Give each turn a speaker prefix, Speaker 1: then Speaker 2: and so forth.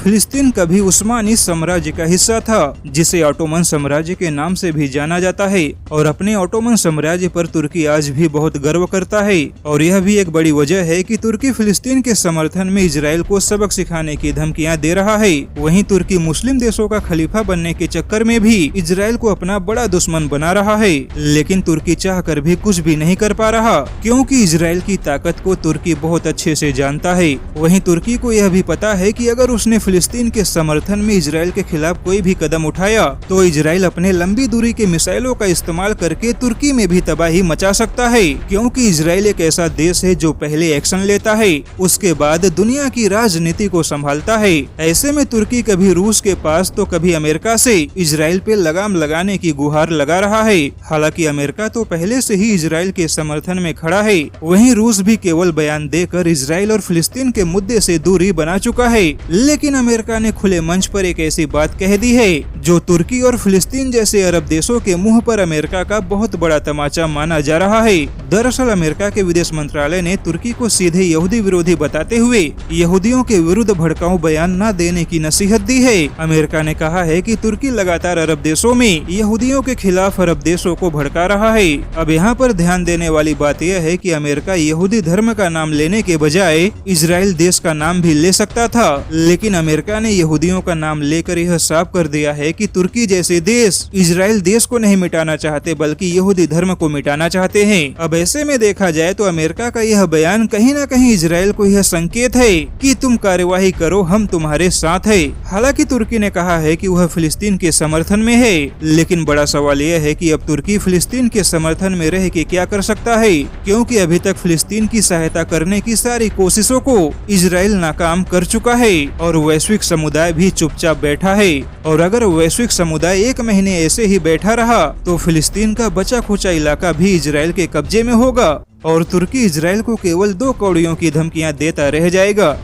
Speaker 1: फिलिस्तीन कभी उस्मानी साम्राज्य का हिस्सा था, जिसे ऑटोमन साम्राज्य के नाम से भी जाना जाता है। और अपने ऑटोमन साम्राज्य पर तुर्की आज भी बहुत गर्व करता है। और यह भी एक बड़ी वजह है कि तुर्की फिलिस्तीन के समर्थन में इजराइल को सबक सिखाने की धमकियां दे रहा है। वहीं तुर्की मुस्लिम देशों का खलीफा बनने के चक्कर में भी इजराइल को अपना बड़ा दुश्मन बना रहा है। लेकिन तुर्की चाह कर भी कुछ भी नहीं कर पा रहा, क्योंकि इजराइल की ताकत को तुर्की बहुत अच्छे से जानता है। वहीं तुर्की को यह भी पता है कि अगर उसने फिलिस्तीन के समर्थन में इजराइल के खिलाफ कोई भी कदम उठाया तो इजराइल अपने लंबी दूरी के मिसाइलों का इस्तेमाल करके तुर्की में भी तबाही मचा सकता है। क्योंकि इजराइल एक ऐसा देश है जो पहले एक्शन लेता है, उसके बाद दुनिया की राजनीति को संभालता है। ऐसे में तुर्की कभी रूस के पास तो कभी अमेरिका से इजराइल पे लगाम लगाने की गुहार लगा रहा है। हालांकि अमेरिका तो पहले से ही इजराइल के समर्थन में खड़ा है। वहीं रूस भी केवल बयान देकर इजराइल और फिलिस्तीन के मुद्दे से दूरी बना चुका है। लेकिन अमेरिका ने खुले मंच पर एक ऐसी बात कह दी है जो तुर्की और फिलिस्तीन जैसे अरब देशों के मुंह पर अमेरिका का बहुत बड़ा तमाचा माना जा रहा है। दरअसल अमेरिका के विदेश मंत्रालय ने तुर्की को सीधे यहूदी विरोधी बताते हुए यहूदियों के विरुद्ध भड़काऊ बयान न देने की नसीहत दी है। अमेरिका ने कहा है कि तुर्की लगातार अरब देशों में यहूदियों के खिलाफ अरब देशों को भड़का रहा है। अब यहाँ पर ध्यान देने वाली बात यह है कि अमेरिका यहूदी धर्म का नाम लेने के बजाय इजराइल देश का नाम भी ले सकता था, लेकिन अमेरिका ने यहूदियों का नाम लेकर यह साफ कर दिया है कि तुर्की जैसे देश इजराइल देश को नहीं मिटाना चाहते बल्कि यहूदी धर्म को मिटाना चाहते हैं। अब ऐसे में देखा जाए तो अमेरिका का यह बयान कहीं न कहीं इजराइल को यह संकेत है कि तुम कार्यवाही करो, हम तुम्हारे साथ है। हालांकि तुर्की ने कहा है कि वह फिलिस्तीन के समर्थन में है, लेकिन बड़ा सवाल यह है कि अब तुर्की फिलिस्तीन के समर्थन में रह के क्या कर सकता है, क्योंकि अभी तक फिलिस्तीन की सहायता करने की सारी कोशिशों को इजराइल नाकाम कर चुका है और वैश्विक समुदाय भी चुपचाप बैठा है। और अगर वैश्विक समुदाय एक महीने ऐसे ही बैठा रहा तो फिलिस्तीन का बचा खुचा इलाका भी इजराइल के कब्जे में होगा और तुर्की इजराइल को केवल 2 कौड़ियों की धमकियां देता रह जाएगा।